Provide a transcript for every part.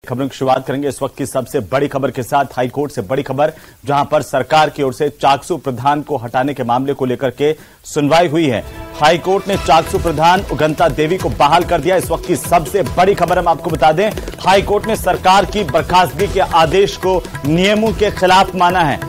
खबरों की शुरुआत करेंगे इस वक्त की सबसे बड़ी खबर के साथ। हाईकोर्ट से बड़ी खबर, जहां पर सरकार की ओर से चाकसू प्रधान को हटाने के मामले को लेकर के सुनवाई हुई है। हाईकोर्ट ने चाकसू प्रधान उगंता देवी को बहाल कर दिया। इस वक्त की सबसे बड़ी खबर हम आपको बता दें, हाईकोर्ट ने सरकार की बर्खास्तगी के आदेश को नियमों के खिलाफ माना है।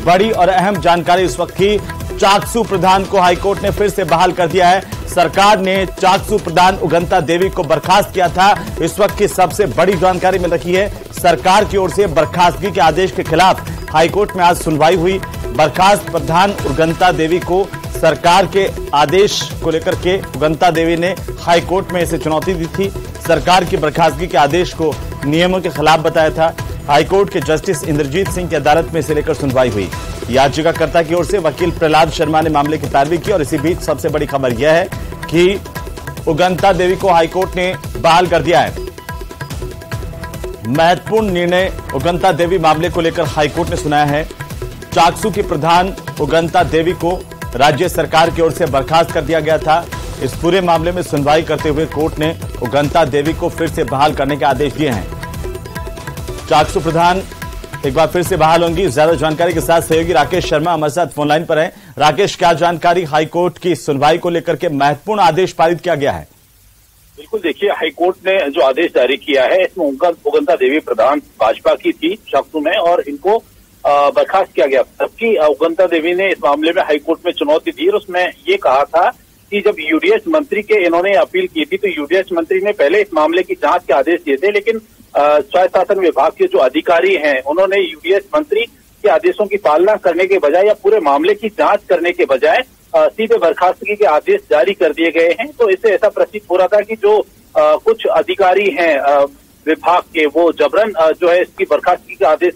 बड़ी और अहम जानकारी इस वक्त की, चाकसू प्रधान को हाईकोर्ट ने फिर से बहाल कर दिया है। सरकार ने चाकसू प्रधान उगंता देवी को बर्खास्त किया था। इस वक्त की सबसे बड़ी जानकारी मिल रही है, सरकार की ओर से बर्खास्तगी के आदेश के खिलाफ हाईकोर्ट में आज सुनवाई हुई। बर्खास्त प्रधान उगंता देवी को सरकार के आदेश को लेकर के उगंता देवी ने हाईकोर्ट में इसे चुनौती दी थी। सरकार की बर्खास्तगी के आदेश को नियमों के खिलाफ बताया था। हाईकोर्ट के जस्टिस इंद्रजीत सिंह की अदालत में इसे लेकर सुनवाई हुई। याचिकाकर्ता की ओर से वकील प्रहलाद शर्मा ने मामले की पैरवी की और इसी बीच सबसे बड़ी खबर यह है कि उगंता देवी को हाईकोर्ट ने बहाल कर दिया है। महत्वपूर्ण निर्णय उगंता देवी मामले को लेकर हाईकोर्ट ने सुनाया है। चाकसू की प्रधान उगंता देवी को राज्य सरकार की ओर से बर्खास्त कर दिया गया था। इस पूरे मामले में सुनवाई करते हुए कोर्ट ने उगंता देवी को फिर से बहाल करने के आदेश दिए हैं। चाकसू प्रधान एक बार फिर से बहाल होंगी। ज्यादा जानकारी के साथ सहयोगी राकेश शर्मा हमारे साथ फोनलाइन पर हैं। राकेश, क्या जानकारी, हाईकोर्ट की सुनवाई को लेकर के महत्वपूर्ण आदेश पारित किया गया है? बिल्कुल, देखिए, हाईकोर्ट ने जो आदेश जारी किया है इसमें उगंता देवी प्रधान भाजपा की थी चाकसू में और इनको बर्खास्त किया गया। जबकि उगंता देवी ने इस मामले में हाईकोर्ट में चुनौती दी और उसमें ये कहा था कि जब यूडीएच मंत्री के इन्होंने अपील की थी तो यूडीएच मंत्री ने पहले इस मामले की जांच के आदेश दिए थे, लेकिन स्वायत्त शासन विभाग के जो अधिकारी हैं उन्होंने यूडीएच मंत्री के आदेशों की पालना करने के बजाय या पूरे मामले की जांच करने के बजाय सीधे बर्खास्तगी के आदेश जारी कर दिए गए हैं। तो इससे ऐसा प्रतीत हो रहा था कि जो कुछ अधिकारी हैं विभाग के, वो जबरन जो है इसकी बर्खास्तगी के आदेश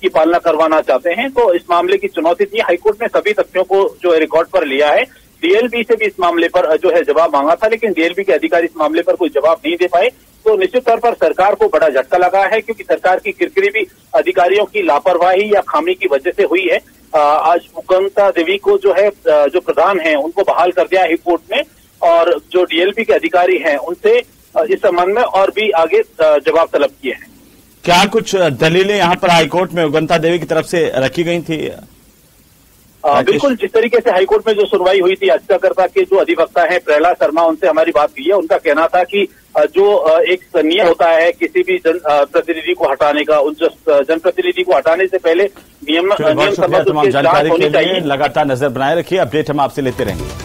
की पालना करवाना चाहते हैं। तो इस मामले की चुनौती दी। हाईकोर्ट ने सभी तथ्यों को जो है रिकॉर्ड पर लिया है। डीएलबी से भी इस मामले पर जो है जवाब मांगा था, लेकिन डीएलबी के अधिकारी इस मामले पर कोई जवाब नहीं दे पाए। तो निश्चित तौर पर सरकार को बड़ा झटका लगा है, क्योंकि सरकार की किरकिरी भी अधिकारियों की लापरवाही या खामी की वजह से हुई है। आज उगंता देवी को जो है जो प्रधान हैं उनको बहाल कर दिया हाईकोर्ट ने और जो डीएलबी के अधिकारी हैं उनसे इस संबंध में और भी आगे जवाब तलब किए हैं। क्या कुछ दलीलें यहाँ पर हाईकोर्ट में उगंता देवी की तरफ से रखी गई थी? बिल्कुल, जिस तरीके से हाईकोर्ट में जो सुनवाई हुई थी, याचिकाकर्ता के जो अधिवक्ता हैं प्रहलाद शर्मा, उनसे हमारी बात हुई है। उनका कहना था कि जो एक नियम होता है किसी भी प्रतिनिधि को हटाने का, उन जनप्रतिनिधि को हटाने से पहले नियम जानकारी के लिए लगातार नजर बनाए रखिए। अपडेट हम आपसे लेते रहेंगे।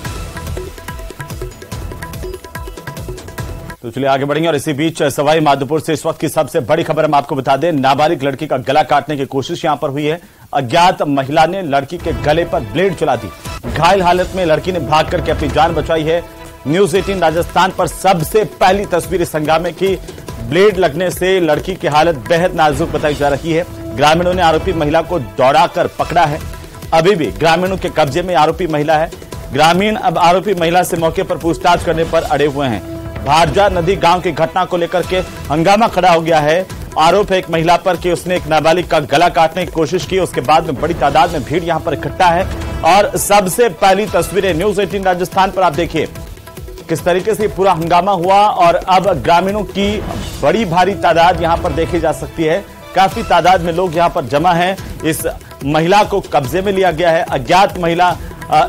तो चलिए आगे बढ़ेंगे और इसी बीच सवाई माधोपुर से इस वक्त की सबसे बड़ी खबर हम आपको बता दें। नाबालिग लड़की का गला काटने की कोशिश यहां पर हुई है। अज्ञात महिला ने लड़की के गले पर ब्लेड चला दी। घायल हालत में लड़की ने भाग करके अपनी जान बचाई है। न्यूज 18 राजस्थान पर सबसे पहली तस्वीर इस हंगामे की। ब्लेड लगने से लड़की की हालत बेहद नाजुक बताई जा रही है। ग्रामीणों ने आरोपी महिला को दौड़ाकर पकड़ा है। अभी भी ग्रामीणों के कब्जे में आरोपी महिला है। ग्रामीण अब आरोपी महिला से मौके पर पूछताछ करने पर अड़े हुए हैं। भारजा नदी गांव की घटना को लेकर के हंगामा खड़ा हो गया है। आरोप है एक महिला पर कि उसने एक नाबालिग का गला काटने की कोशिश की। उसके बाद में बड़ी तादाद में भीड़ यहां पर इकट्ठा है और सबसे पहली तस्वीरें न्यूज 18 राजस्थान पर आप देखिए किस तरीके से पूरा हंगामा हुआ और अब ग्रामीणों की बड़ी भारी तादाद यहां पर देखी जा सकती है। काफी तादाद में लोग यहां पर जमा हैं। इस महिला को कब्जे में लिया गया है। अज्ञात महिला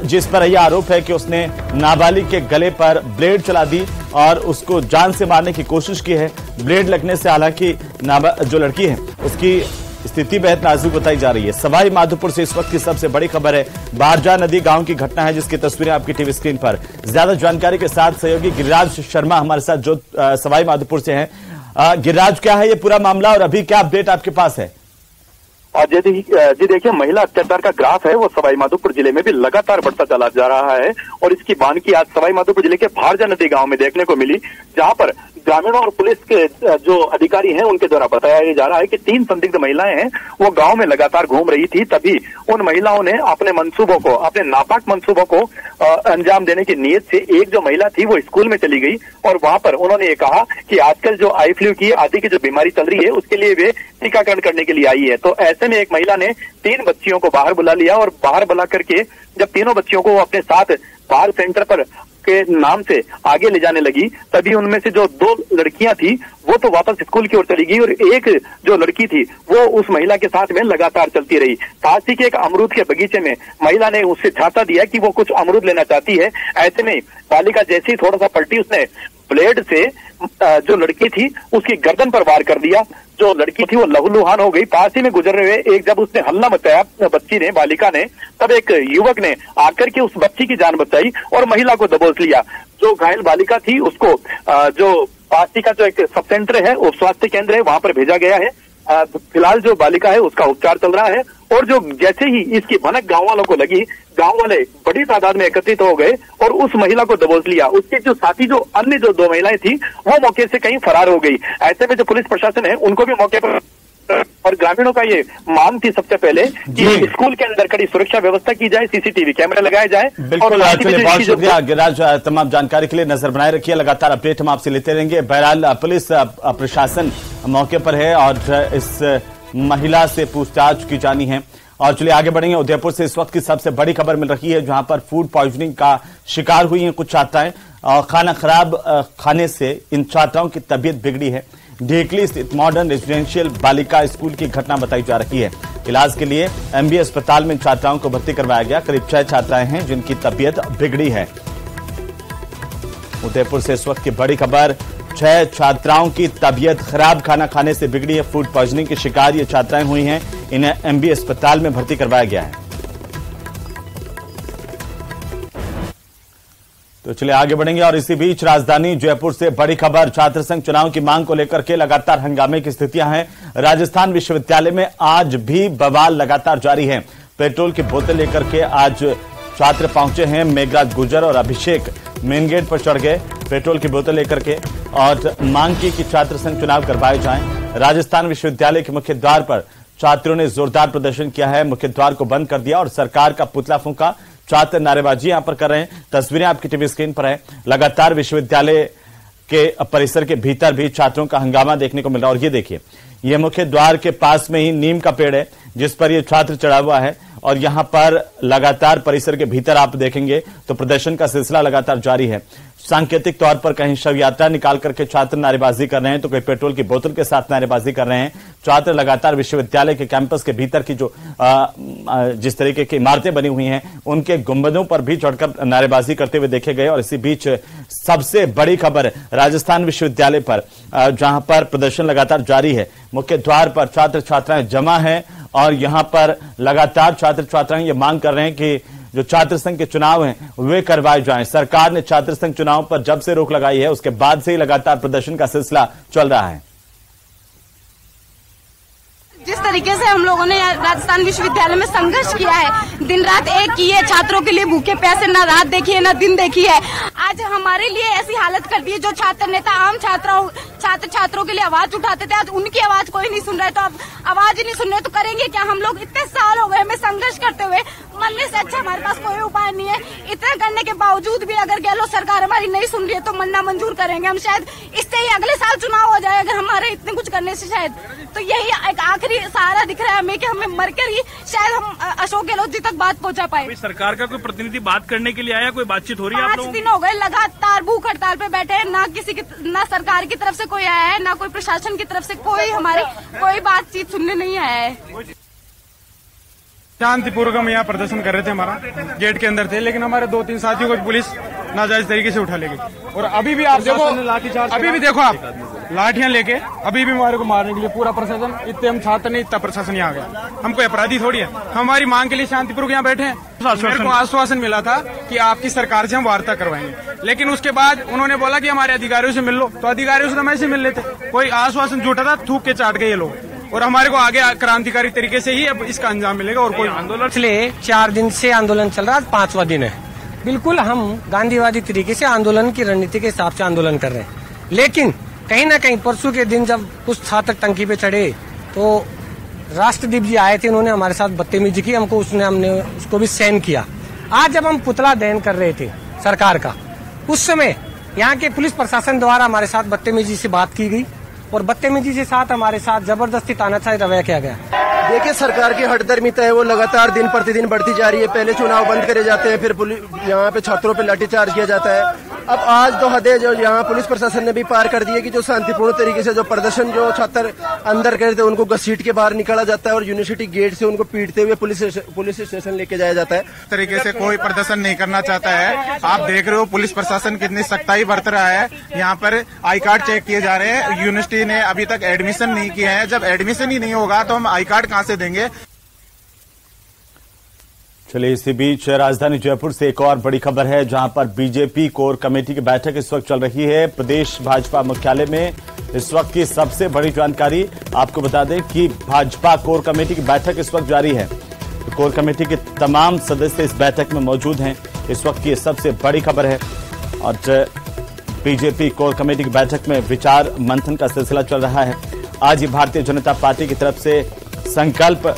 जिस पर यह आरोप है कि उसने नाबालिग के गले पर ब्लेड चला दी और उसको जान से मारने की कोशिश की है। ब्लेड लगने से हालांकि जो लड़की है उसकी स्थिति बेहद नाजुक बताई जा रही है। सवाई माधोपुर से इस वक्त की सबसे बड़ी खबर है। भारजा नदी गांव की घटना है जिसकी तस्वीरें आपकी टीवी स्क्रीन पर। ज्यादा जानकारी के साथ सहयोगी गिरिराज शर्मा हमारे साथ जो सवाई माधोपुर से हैं। गिरिराज, क्या है ये पूरा मामला और अभी क्या अपडेट आपके पास है? जी देखिए, महिला अत्याचार का ग्राफ है वो सवाई माधोपुर जिले में भी लगातार बढ़ता चला जा रहा है और इसकी बानगी आज सवाई माधोपुर जिले के भारजा नदी गांव में देखने को मिली, जहां पर ग्रामीणों और पुलिस के जो अधिकारी हैं उनके द्वारा बताया जा रहा है कि 3 संदिग्ध महिलाएं हैं वो गांव में लगातार घूम रही थी। तभी उन महिलाओं ने अपने मंसूबों को, अपने नापाक मंसूबों को अंजाम देने की नीयत से एक जो महिला थी वो स्कूल में चली गई और वहां पर उन्होंने ये कहा कि आजकल जो आई फ्लू की आदि की जो बीमारी चल रही है उसके लिए वे टीकाकरण करने के लिए आई है। तो ऐसे में एक महिला ने 3 बच्चियों को बाहर बुला लिया और बाहर बुला करके जब तीनों बच्चियों को अपने साथ बाहर सेंटर पर के नाम से आगे ले जाने लगी, तभी उनमें से जो 2 लड़कियां थी वो तो वापस स्कूल की ओर चली गई और एक जो लड़की थी वो उस महिला के साथ में लगातार चलती रही। पास ही के एक अमरूद के बगीचे में महिला ने उससे झांसा दिया कि वो कुछ अमरूद लेना चाहती है। ऐसे में बालिका जैसे ही थोड़ा सा पलटी, उसने ब्लेड से जो लड़की थी उसकी गर्दन पर वार कर दिया। जो लड़की थी वो लहूलुहान हो गई। पास ही में गुजर रहे हुए जब उसने हल्ला मचाया बच्ची ने, बालिका ने, तब एक युवक ने आकर के उस बच्ची की जान बचाई और महिला को दबोच लिया। जो घायल बालिका थी उसको जो पास ही का जो एक सब सेंटर है, उप स्वास्थ्य केंद्र है, वहां पर भेजा गया है। फिलहाल जो बालिका है उसका उपचार चल रहा है और जो जैसे ही इसकी भनक गांव वालों को लगी, गांव वाले बड़ी तादाद में एकत्रित हो गए और उस महिला को दबोच लिया। उसके जो साथी जो अन्य जो 2 महिलाएं थी वो मौके से कहीं फरार हो गई। ऐसे में जो पुलिस प्रशासन है उनको भी मौके पर, और ग्रामीणों का ये मांग थी सबसे पहले कि स्कूल के अंदर कड़ी सुरक्षा व्यवस्था की जाए, सीसीटीवी कैमरे लगाए जाए। बिल्कुल, चलिए बहुत शुक्रिया गिरिराज, तमाम जानकारी के लिए नजर बनाए रखिए, लगातार अपडेट हम आपसे लेते रहेंगे। बहरहाल पुलिस प्रशासन मौके पर है और इस महिला से पूछताछ की जानी है। और चलिए आगे बढ़ेंगे। उदयपुर से इस वक्त की सबसे बड़ी खबर मिल रही है, जहां पर फूड पॉइजनिंग का शिकार हुई हैं कुछ छात्राएं। खाना खराब खाने से इन छात्राओं की तबीयत बिगड़ी है। ढेकली स्थित मॉडर्न रेजिडेंशियल बालिका स्कूल की घटना बताई जा रही है। इलाज के लिए एमबी अस्पताल में छात्राओं को भर्ती करवाया गया। करीब 6 छात्राएं हैं जिनकी तबीयत बिगड़ी है। उदयपुर से इस वक्त की बड़ी खबर, 6 छात्राओं की तबीयत खराब खाना खाने से बिगड़ी है। फूड पॉइजनिंग की शिकार ये छात्राएं हुई हैं, इन्हें एमबी अस्पताल में भर्ती करवाया गया है। तो चलिए आगे बढ़ेंगे और इसी बीच राजधानी जयपुर से बड़ी खबर, छात्र संघ चुनाव की मांग को लेकर के लगातार हंगामे की स्थितियां हैं। राजस्थान विश्वविद्यालय में आज भी बवाल लगातार जारी है। पेट्रोल की बोतल लेकर के आज छात्र पहुंचे हैं। मेघराज गुर्जर और अभिषेक मेन गेट पर चढ़ गए पेट्रोल की बोतल लेकर के और मांग की कि छात्र संघ चुनाव करवाए जाएं। राजस्थान विश्वविद्यालय के मुख्य द्वार पर छात्रों ने जोरदार प्रदर्शन किया है, मुख्य द्वार को बंद कर दिया और सरकार का पुतला फूंका। छात्र नारेबाजी यहां पर कर रहे हैं, तस्वीरें आपकी टीवी स्क्रीन पर है। लगातार विश्वविद्यालय के परिसर के भीतर भी छात्रों का हंगामा देखने को मिल रहा है। और ये देखिए, ये मुख्य द्वार के पास में ही नीम का पेड़ है जिस पर ये छात्र चढ़ा हुआ है और यहां पर लगातार परिसर के भीतर आप देखेंगे तो प्रदर्शन का सिलसिला लगातार जारी है। सांकेतिक तौर पर कहीं शव यात्रा निकाल करके छात्र नारेबाजी कर रहे हैं तो कोई पेट्रोल की बोतल के साथ नारेबाजी कर रहे हैं। छात्र लगातार विश्वविद्यालय के कैंपस के भीतर की जो जिस तरीके की इमारतें बनी हुई हैं उनके गुंबदों पर भी चढ़कर नारेबाजी करते हुए देखे गए। और इसी बीच सबसे बड़ी खबर राजस्थान विश्वविद्यालय पर, जहां पर प्रदर्शन लगातार जारी है। मुख्य द्वार पर छात्र छात्राएं जमा हैं और यहां पर लगातार छात्र छात्राएं ये मांग कर रहे हैं कि जो छात्र संघ के चुनाव हैं वे करवाए जाएं। सरकार ने छात्र संघ चुनाव पर जब से रोक लगाई है उसके बाद से ही लगातार प्रदर्शन का सिलसिला चल रहा है। जिस तरीके से हम लोगों ने राजस्थान विश्वविद्यालय में संघर्ष किया है, दिन रात एक की है, छात्रों के लिए भूखे प्यासे ना रात देखी है ना दिन देखी है, आज हमारे लिए ऐसी हालत कर दी है। जो छात्र नेता आम छात्रों के लिए आवाज उठाते थे, आज उनकी आवाज कोई नहीं सुन रहा है। तो अब आवाज ही नहीं सुन रहे तो करेंगे क्या? हम लोग इतने साल हो गए हमें संघर्ष करते हुए, मरने से अच्छा हमारे पास कोई उपाय नहीं है। इतना करने के बावजूद भी अगर गहलोत सरकार हमारी नहीं सुन रही है तो मरना मंजूर करेंगे हम। शायद इससे ही अगले साल चुनाव हो जाए अगर हमारे इतने कुछ करने से। शायद तो यही एक आखिरी सहारा दिख रहा है हमें कि हमें मरकर ही शायद हम अशोक गहलोत जी तक बात पहुंचा पाए। सरकार का कोई प्रतिनिधि बात करने के लिए आया? कोई बातचीत हो रही है? 5 दिन हो गए लगातार भूख हड़ताल पे बैठे हैं। ना सरकार की तरफ से कोई आया है, ना कोई प्रशासन की तरफ से कोई हमारी कोई बातचीत सुनने नहीं आया है। शांतिपूर्वक हम यहाँ प्रदर्शन कर रहे थे, हमारा गेट के अंदर थे, लेकिन हमारे 2-3 साथियों को पुलिस नाजायज तरीके से उठा ले गई। और अभी भी आप देखो, अभी भी देखो आप लाठियां लेके अभी भी हमारे को मारने के लिए पूरा प्रशासन, इतने हम छात्र नहीं इतना प्रशासन यहाँ आ गया। हम कोई अपराधी थोड़ी है, हमारी मांग के लिए शांतिपूर्वक यहाँ बैठे हैं। मेरे को आश्वासन मिला था कि आपकी सरकार से हम वार्ता करवाएंगे, लेकिन उसके बाद उन्होंने बोला कि हमारे अधिकारियों से मिल लो। तो अधिकारियों से हम ऐसे मिल लेते, कोई आश्वासन झूठा था, थूक के चाट गए ये लोग। और हमारे को आगे क्रांतिकारी तरीके से ही अब इसका अंजाम मिलेगा। और कोई आंदोलन पिछले 4 दिन से आंदोलन चल रहा है, 5वां दिन है। बिल्कुल हम गांधीवादी तरीके से आंदोलन की रणनीति के हिसाब से आंदोलन कर रहे हैं, लेकिन कहीं ना कहीं परसों के दिन जब कुछ छात्र टंकी पे चढ़े तो राष्ट्रदीप जी आए थे, उन्होंने हमारे साथ बदतमीजी की, हमने उसको भी सहन किया। आज जब हम पुतला दहन कर रहे थे सरकार का, उस समय यहाँ के पुलिस प्रशासन द्वारा हमारे साथ बदतमीजी से बात की गई और बदतमीजी के साथ हमारे साथ जबरदस्ती तानाशाही रवैया किया गया। देखिए, सरकार की हठधर्मिता है, वो लगातार दिन प्रतिदिन बढ़ती जा रही है। पहले चुनाव बंद करे जाते हैं, फिर यहाँ पे छात्रों पे लाठीचार्ज किया जाता है। अब आज तो हदें जो यहाँ पुलिस प्रशासन ने भी पार कर दी है कि जो शांतिपूर्ण तरीके से जो प्रदर्शन जो छात्र अंदर करे थे उनको घसीट के बाहर निकाला जाता है और यूनिवर्सिटी गेट से उनको पीटते हुए पुलिस स्टेशन लेके जाया जाता है। तरीके से कोई प्रदर्शन नहीं करना चाहता है। आप देख रहे हो पुलिस प्रशासन कितनी सख्ताई बरत रहा है। यहाँ पर आई कार्ड चेक किए जा रहे हैं। यूनिवर्सिटी ने अभी तक एडमिशन नहीं किया है। जब एडमिशन ही नहीं होगा तो हम आई कार्ड कहाँ से देंगे। चलिए, इसी बीच राजधानी जयपुर से एक और बड़ी खबर है, जहां पर बीजेपी कोर कमेटी की बैठक इस वक्त चल रही है। प्रदेश भाजपा मुख्यालय में इस वक्त की सबसे बड़ी जानकारी आपको बता दें कि भाजपा कोर कमेटी की बैठक इस वक्त जारी है। तो कोर कमेटी के तमाम सदस्य इस बैठक में मौजूद हैं। इस वक्त की सबसे बड़ी खबर है और बीजेपी कोर कमेटी की बैठक में विचार मंथन का सिलसिला चल रहा है। आज ही भारतीय जनता पार्टी की तरफ से संकल्प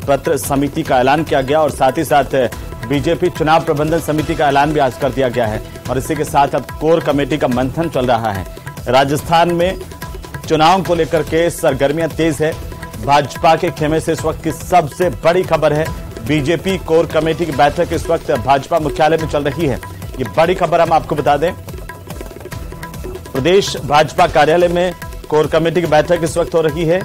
पत्र समिति का ऐलान किया गया और साथ ही साथ बीजेपी चुनाव प्रबंधन समिति का ऐलान भी आज कर दिया गया है और इसी के साथ अब कोर कमेटी का मंथन चल रहा है। राजस्थान में चुनाव को लेकर के सरगर्मियां तेज है। भाजपा के खेमे से इस वक्त की सबसे बड़ी खबर है। बीजेपी कोर कमेटी की बैठक इस वक्त भाजपा मुख्यालय में चल रही है। ये बड़ी खबर हम आपको बता दें, प्रदेश भाजपा कार्यालय में कोर कमेटी की बैठक इस वक्त हो रही है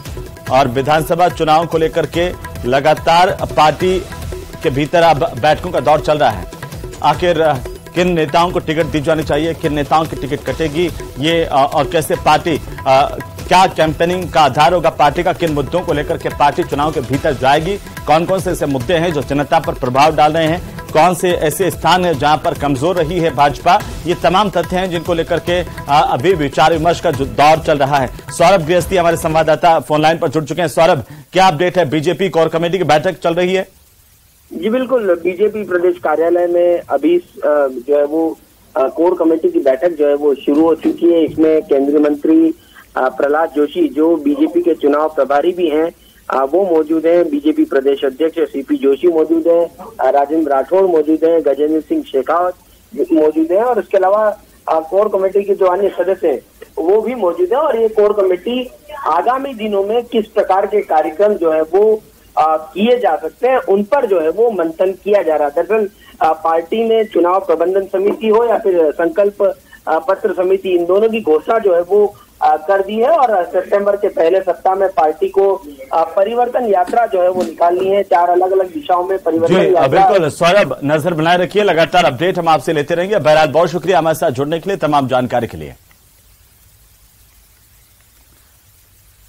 और विधानसभा चुनाव को लेकर के लगातार पार्टी के भीतर अब बैठकों का दौर चल रहा है। आखिर किन नेताओं को टिकट दी जानी चाहिए, किन नेताओं की टिकट कटेगी, ये और कैसे पार्टी क्या कैंपेनिंग का आधार होगा पार्टी का, किन मुद्दों को लेकर के पार्टी चुनाव के भीतर जाएगी, कौन कौन से ऐसे मुद्दे हैं जो जनता पर प्रभाव डाल रहे हैं, कौन से ऐसे स्थान है जहां पर कमजोर रही है भाजपा, ये तमाम तथ्य हैं जिनको लेकर के अभी विचार विमर्श का जो दौर चल रहा है। सौरभ गृहस्थी हमारे संवाददाता फोन लाइन पर जुड़ चुके हैं। सौरभ, क्या अपडेट है? बीजेपी कोर कमेटी की बैठक चल रही है। जी बिल्कुल, बीजेपी प्रदेश कार्यालय में अभी जो है वो कोर कमेटी की बैठक जो है वो शुरू हो चुकी है। इसमें केंद्रीय मंत्री प्रहलाद जोशी, जो बीजेपी के चुनाव प्रभारी भी हैं, वो मौजूद हैं। बीजेपी प्रदेश अध्यक्ष सीपी जोशी मौजूद हैं, राजेंद्र राठौड़ मौजूद हैं, गजेंद्र सिंह शेखावत मौजूद हैं और इसके अलावा कोर कमेटी के जो अन्य सदस्य हैं वो भी मौजूद हैं। और ये कोर कमेटी आगामी दिनों में किस प्रकार के कार्यक्रम जो है वो किए जा सकते हैं उन पर जो है वो मंथन किया जा रहा है। दरअसल पार्टी ने चुनाव प्रबंधन समिति हो या फिर संकल्प पत्र समिति, इन दोनों की घोषणा जो है वो कर दी है और सितंबर के पहले सप्ताह में पार्टी को परिवर्तन यात्रा जो है वो निकालनी है। 4 अलग अलग दिशाओं में परिवर्तन यात्रा। बिल्कुल सौरभ, नजर बनाए रखिए, लगातार अपडेट हम आपसे लेते रहेंगे। बहरहाल बहुत शुक्रिया हमारे साथ जुड़ने के लिए, तमाम जानकारी के लिए।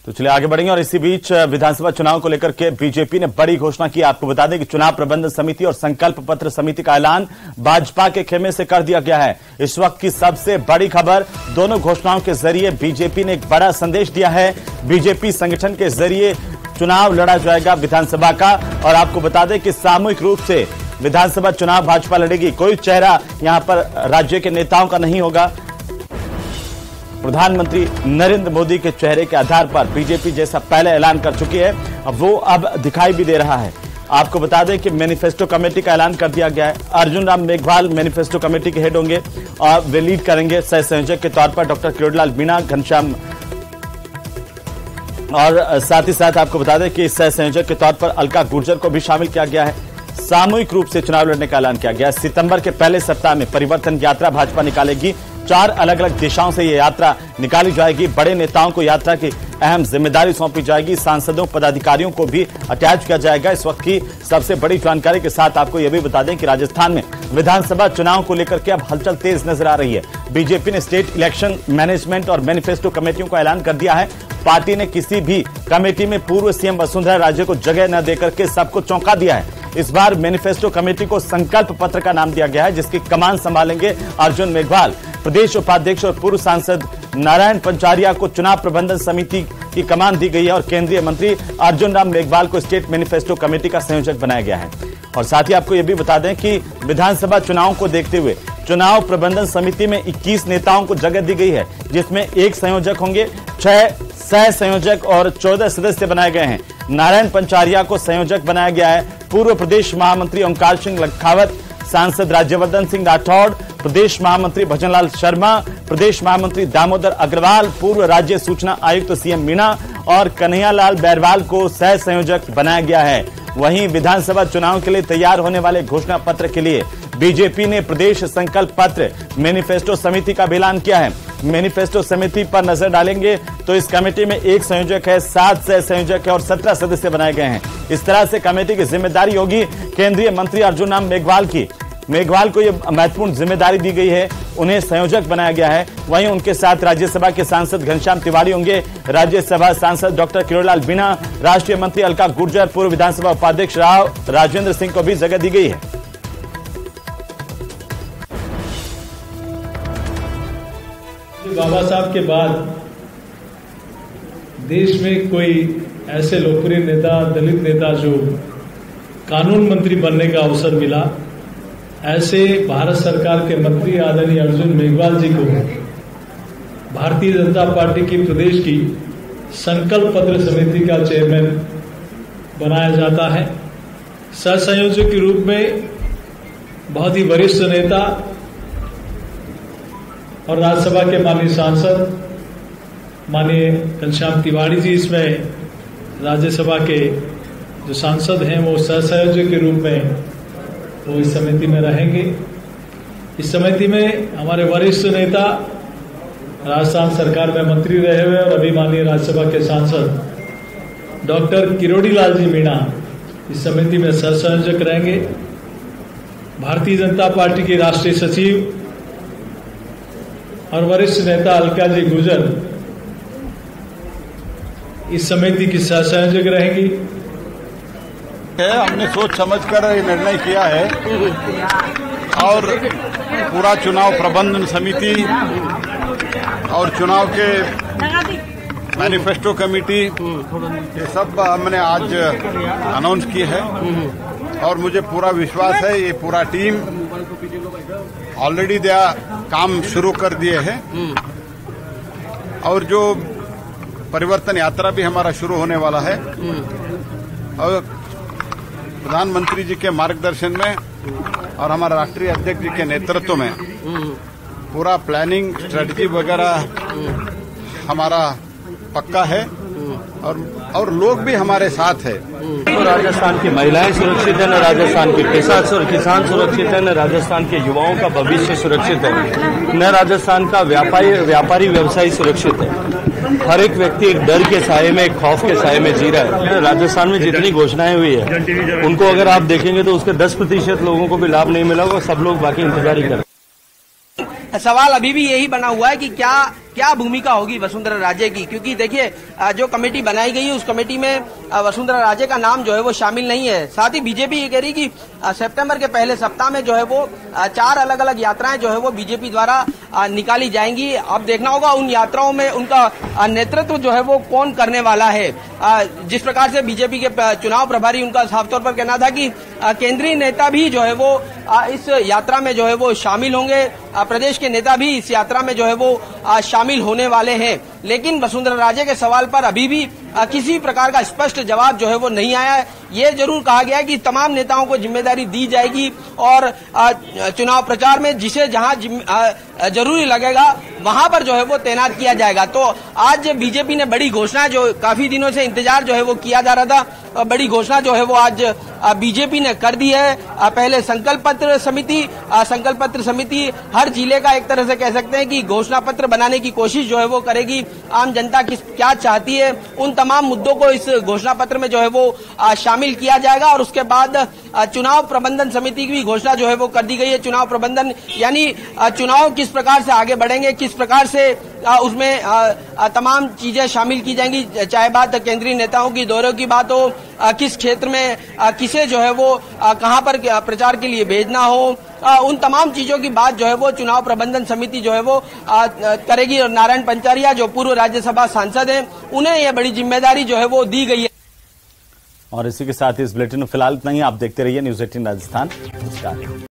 तो चलिए आगे बढ़ेंगे और इसी बीच विधानसभा चुनाव को लेकर के बीजेपी ने बड़ी घोषणा की। आपको बता दें कि चुनाव प्रबंधन समिति और संकल्प पत्र समिति का ऐलान भाजपा के खेमे से कर दिया गया है। इस वक्त की सबसे बड़ी खबर, दोनों घोषणाओं के जरिए बीजेपी ने एक बड़ा संदेश दिया है। बीजेपी संगठन के जरिए चुनाव लड़ा जाएगा विधानसभा का और आपको बता दें कि सामूहिक रूप से विधानसभा चुनाव भाजपा लड़ेगी। कोई चेहरा यहां पर राज्य के नेताओं का नहीं होगा। प्रधानमंत्री नरेंद्र मोदी के चेहरे के आधार पर बीजेपी जैसा पहले ऐलान कर चुकी है, वो अब दिखाई भी दे रहा है। आपको बता दें कि मैनिफेस्टो कमेटी का ऐलान कर दिया गया है। अर्जुन राम मेघवाल मैनिफेस्टो कमेटी के हेड होंगे और वे लीड करेंगे। सह संयोजक के तौर पर डॉक्टर किरोड़ीलाल मीणा, घनश्याम और साथ ही साथ आपको बता दें कि सह संयोजक के तौर पर अलका गुर्जर को भी शामिल किया गया है। सामूहिक रूप से चुनाव लड़ने का ऐलान किया गया। सितंबर के पहले सप्ताह में परिवर्तन यात्रा भाजपा निकालेगी। 4 अलग अलग दिशाओं से यह यात्रा निकाली जाएगी। बड़े नेताओं को यात्रा की अहम जिम्मेदारी सौंपी जाएगी। सांसदों, पदाधिकारियों को भी अटैच किया जाएगा। इस वक्त की सबसे बड़ी जानकारी के साथ आपको यह भी बता दें कि राजस्थान में विधानसभा चुनाव को लेकर के अब हलचल तेज नजर आ रही है। बीजेपी ने स्टेट इलेक्शन मैनेजमेंट और मैनिफेस्टो कमेटियों का ऐलान कर दिया है। पार्टी ने किसी भी कमेटी में पूर्व सीएम वसुंधरा राजे को जगह न देकर के सबको चौंका दिया है। इस बार मैनिफेस्टो कमेटी को संकल्प पत्र का नाम दिया गया है, जिसकी कमान संभालेंगे अर्जुन मेघवाल। प्रदेश उपाध्यक्ष और पूर्व सांसद नारायण पंचारिया को चुनाव प्रबंधन समिति की कमान दी गई है और केंद्रीय मंत्री अर्जुन राम मेघवाल को स्टेट मैनिफेस्टो कमेटी का संयोजक बनाया गया है। और साथ ही आपको यह भी बता दें कि विधानसभा चुनाव को देखते हुए चुनाव प्रबंधन समिति में 21 नेताओं को जगह दी गई है, जिसमें 1 संयोजक होंगे, 6 सह संयोजक और 14 सदस्य बनाए गए हैं। नारायण पंचारिया को संयोजक बनाया गया है। पूर्व प्रदेश महामंत्री ओंकार सिंह लखावत, सांसद राज्यवर्धन सिंह राठौड़, प्रदेश महामंत्री भजनलाल शर्मा, प्रदेश महामंत्री दामोदर अग्रवाल, पूर्व राज्य सूचना आयुक्त सीएम मीणा और कन्हैयालाल बैरवाल को सह संयोजक बनाया गया है। वहीं विधानसभा चुनाव के लिए तैयार होने वाले घोषणा पत्र के लिए बीजेपी ने प्रदेश संकल्प पत्र मैनिफेस्टो समिति का भी ऐलान किया है। मैनिफेस्टो समिति पर नजर डालेंगे तो इस कमेटी में 1 संयोजक है, 7 सह संयोजक है और 17 सदस्य बनाए गए हैं। इस तरह से कमेटी की जिम्मेदारी होगी केंद्रीय मंत्री अर्जुन राम मेघवाल की। मेघवाल को यह महत्वपूर्ण जिम्मेदारी दी गई है, उन्हें संयोजक बनाया गया है। वहीं उनके साथ राज्यसभा के सांसद घनश्याम तिवारी होंगे, राज्यसभा सांसद डॉक्टर किरोड़ीलाल मीणा, राष्ट्रीय मंत्री अलका गुर्जर, पूर्व विधानसभा उपाध्यक्ष राव राजेंद्र सिंह को भी जगह दी गई है। बाबा साहब के बाद देश में कोई ऐसे लोकप्रिय नेता, दलित नेता जो कानून मंत्री बनने का अवसर मिला, ऐसे भारत सरकार के मंत्री आदरणीय अर्जुन मेघवाल जी को भारतीय जनता पार्टी की प्रदेश की संकल्प पत्र समिति का चेयरमैन बनाया जाता है। सह संयोजक के रूप में बहुत ही वरिष्ठ नेता और राज्यसभा के माननीय सांसद माननीय घनश्याम तिवारी जी इसमें राज्यसभा के जो सांसद हैं वो सह संयोजक के रूप में वो इस समिति में रहेंगे। इस समिति में हमारे वरिष्ठ नेता, राजस्थान सरकार में मंत्री रहे हुए और अभी माननीय राज्यसभा के सांसद डॉक्टर किरोड़ीलाल जी मीणा इस समिति में सह संयोजक रहेंगे। भारतीय जनता पार्टी की राष्ट्रीय सचिव और वरिष्ठ नेता अलका जी गुर्जर इस समिति की सह संयोजक रहेंगी। हमने सोच समझकर ये निर्णय किया है और पूरा चुनाव प्रबंधन समिति और चुनाव के मैनिफेस्टो कमेटी ये सब हमने आज अनाउंस की है और मुझे पूरा विश्वास है ये पूरा टीम ऑलरेडी काम शुरू कर दिए हैं और जो परिवर्तन यात्रा भी हमारा शुरू होने वाला है और प्रधानमंत्री जी के मार्गदर्शन में और हमारा राष्ट्रीय अध्यक्ष जी के नेतृत्व में पूरा प्लानिंग स्ट्रेटजी वगैरह हमारा पक्का है और लोग भी हमारे साथ है। तो राजस्थान की महिलाएं सुरक्षित है, न राजस्थान के किसान सुरक्षित है, न राजस्थान के युवाओं का भविष्य सुरक्षित है, न राजस्थान का व्यापारी व्यवसायी सुरक्षित है। हर एक व्यक्ति एक डर के साये में, एक खौफ के साये में जी रहा है। राजस्थान में जितनी घोषणाएं हुई है उनको अगर आप देखेंगे तो उसके 10% लोगों को भी लाभ नहीं मिला होगा, सब लोग बाकी इंतजार ही कर रहे हैं। सवाल अभी भी यही बना हुआ है कि क्या भूमिका होगी वसुंधरा राजे की, क्योंकि देखिए जो कमेटी बनाई गई है उस कमेटी में वसुंधरा राजे का नाम जो है वो शामिल नहीं है। साथ ही बीजेपी ये कह रही कि सितंबर के पहले सप्ताह में जो है वो 4 अलग अलग यात्राएं जो है वो बीजेपी द्वारा निकाली जाएंगी। अब देखना होगा उन यात्राओं में उनका नेतृत्व जो है वो कौन करने वाला है। जिस प्रकार से बीजेपी के चुनाव प्रभारी उनका साफ तौर पर कहना था कि केंद्रीय नेता भी जो है वो इस यात्रा में जो है वो शामिल होंगे, प्रदेश के नेता भी इस यात्रा में जो है वो शामिल होने वाले हैं। लेकिन वसुंधरा राजे के सवाल पर अभी भी किसी प्रकार का स्पष्ट जवाब जो है वो नहीं आया है। ये जरूर कहा गया है कि तमाम नेताओं को जिम्मेदारी दी जाएगी और चुनाव प्रचार में जिसे जहां जरूरी लगेगा वहां पर जो है वो तैनात किया जाएगा। तो आज बीजेपी ने बड़ी घोषणा, जो काफी दिनों से इंतजार जो है वो किया जा रहा था, बड़ी घोषणा जो है वो आज बीजेपी ने कर दी है। पहले संकल्प पत्र समिति हर जिले का एक तरह से कह सकते हैं कि घोषणा पत्र बनाने की कोशिश जो है वो करेगी। आम जनता क्या चाहती है उन तमाम मुद्दों को इस घोषणा पत्र में जो है वो शामिल किया जाएगा और उसके बाद चुनाव प्रबंधन समिति की भी घोषणा जो है वो कर दी गई है। चुनाव प्रबंधन यानी चुनाव किस प्रकार से आगे बढ़ेंगे, किस प्रकार से उसमें तमाम चीजें शामिल की जाएंगी, चाहे बात केंद्रीय नेताओं की दौरे की बात हो, किस क्षेत्र में किसे जो है वो कहां पर प्रचार के लिए भेजना हो, उन तमाम चीजों की बात जो है वो चुनाव प्रबंधन समिति जो है वो करेगी। और नारायण पंचारिया जो पूर्व राज्यसभा सांसद हैं उन्हें यह बड़ी जिम्मेदारी जो है वो दी गई है। और इसी के साथ इस बुलेटिन में फिलहाल इतना ही। आप देखते रहिए न्यूज़ 18 राजस्थान। नमस्कार।